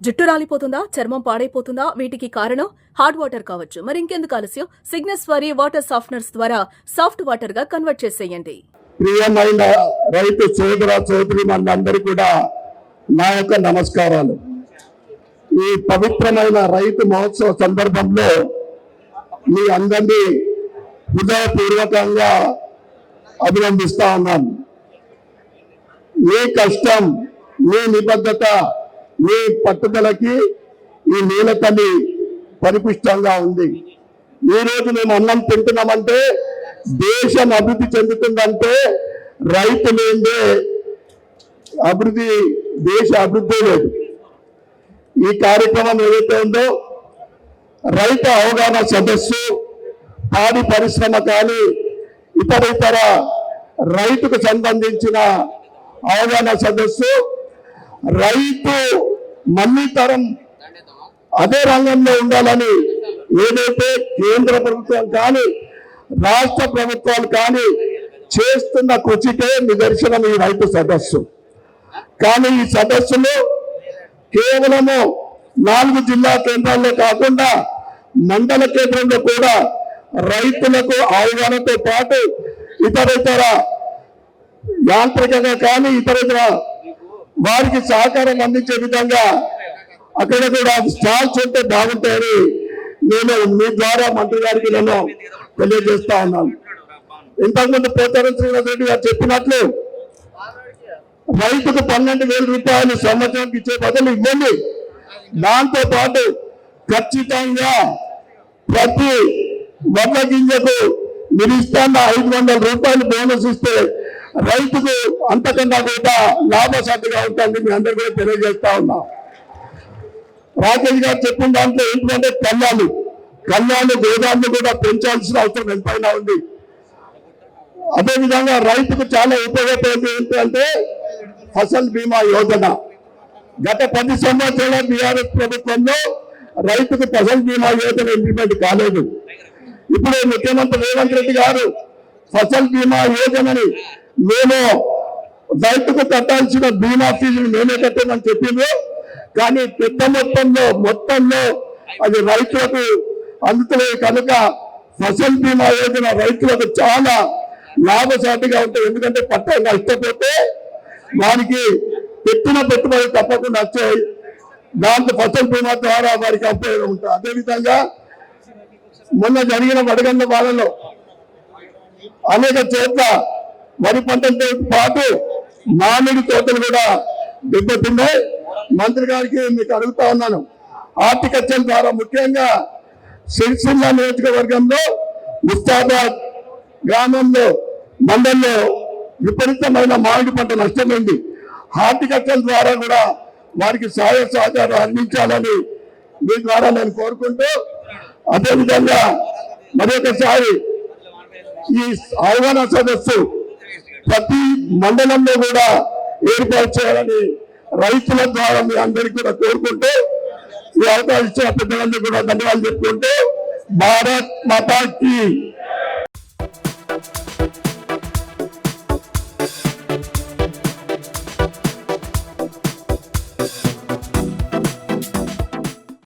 జుట్టు రాలిపోతుందా, చర్మం పాడైపోతుందా? వీటికి కారణం హార్డ్ వాటర్ కావచ్చు. మరి ఇంకెందుకు ఆలస్యం? సిగ్నస్ వారి వాటర్ సాఫ్ట్నర్స్ ద్వారా సాఫ్ట్ వాటర్ గా కన్వర్ట్ చేసేయండి. ప్రియమైన రైతు సోదర సోదరి మనందరూ కూడా నా యొక్క నమస్కారాలు. ఈ పవిత్రమైన రైతు మహోత్సవ సందర్భంలో మీ అందరినీ హృదయపూర్వకంగా అభినందిస్తా ఉన్నాను. మీ కష్టం, మీ నిబద్ధత, మీ పట్టుదలకి ఈ నీలతల్లి పరిపుష్టంగా ఉంది. ఈ రోజు మేము అన్నం తింటున్నామంటే, దేశం అభివృద్ధి చెందుతుందంటే రైతు లేదే అభివృద్ధి, దేశ అభివృద్ధి లేదు. ఈ కార్యక్రమం ఏదైతే ఉందో రైతు అవగాహన సదస్సు, పాడి పరిశ్రమ కానీ ఇతర రైతుకు సంబంధించిన అవగాహన సదస్సు, రైతు మళ్ళీ తరం అదే రంగంలో ఉండాలని ఏదైతే కేంద్ర ప్రభుత్వం కానీ రాష్ట్ర ప్రభుత్వాలు కానీ చేస్తున్న కృషికే నిదర్శనం ఈ రైతు సదస్సు. కానీ ఈ సదస్సులో కేవలము 4 జిల్లా కేంద్రాల్లో కాకుండా మండల కేంద్రంలో కూడా రైతులకు అవగాహనతో పాటు ఇతర యాంత్రికంగా కానీ ఇతర వారికి సహకారం అందించే విధంగా అక్కడ కూడా స్టాల్స్ ఉంటే బాగుంటాయని నేను మీ ద్వారా మంత్రి గారికి నేను తెలియజేస్తా ఉన్నాను. ఇంతకుముందు పోచారం శ్రీనివాస్ రెడ్డి గారు చెప్పినట్లు రైతుకు 12,000 రూపాయలు సంవత్సరానికి ఇచ్చే బదులు ఇవ్వండి. దాంతో పాటు ఖచ్చితంగా ప్రతి వడ్ల గింజకు మీరు ఇస్తున్న 500 రూపాయలు బోనస్ ఇస్తే రైతుకు అంతకన్నా కూడా లాభసాటిగా ఉంటుంది. మీ అందరూ కూడా తెలియజేస్తా ఉన్నాం. రాకేష్ గారు చెప్పిన దాంట్లో ఏంటంటే కళ్యాణి గోదాములు కూడా పెంచాల్సిన అవసరం ఎంతైనా ఉంది. అదేవిధంగా రైతుకు చాలా ఉపయోగపడేది ఏంటంటే ఫసల్ బీమా యోజన. గత 10 సంవత్సరాల బీఆర్ఎస్ ప్రభుత్వంలో రైతుకు ఫసల్ బీమా యోజన ఇంప్లిమెంట్ కాలేదు. ఇప్పుడు ముఖ్యమంత్రి రేవంత్ రెడ్డి గారు ఫసల్ బీమా యోజనని మేము రైతుకు కట్టాల్సిన బీమా ఫీజును మేమే కట్టామని చెప్పింది. కానీ పెద్ద మొత్తంలో అది రైతులకు అందుతలేదు కనుక ఫసల్ బీమా యోజన రైతులకు చాలా లాభసాటిగా ఉంటుంది. ఎందుకంటే పంట నష్టపోతే వారికి పెట్టిన పెట్టుబడి తప్పకుండా వచ్చాయి. దాంతో ఫసల్ బీమా ద్వారా వారికి ఉపయోగం ఉంటుంది. అదేవిధంగా మొన్న జరిగిన వడగండ్ల వానలో అనేక చోట్ల వరి పంటలతో పాటు మామిడి తోటలు కూడా దెబ్బతిన్నాయి. మంత్రి గారికి మీకు అడుగుతా ఉన్నాను, హార్టికల్చర్ ద్వారా ముఖ్యంగా సిరిసిల్ల నియోజకవర్గంలో ముస్తాబాద్ గ్రామంలో మండలంలో విపరీతమైన మామిడి పంట నష్టమైంది. హార్టికల్చర్ ద్వారా కూడా వారికి సహాయ సహకారం అందించాలని మీ ద్వారా నేను కోరుకుంటూ, అదేవిధంగా మరొకసారి ఈ అవగాహన సదస్సు ప్రతి మండలంలో కూడా ఏర్పాటు చేయాలని రైతుల ద్వారా మీ అందరికీ కూడా కోరుకుంటూ, ఈ అవకాశం ఇచ్చిన పెద్దలందరూ కూడా ధన్యవాదాలు చెప్పుకుంటూ, భారత్ మాతాకి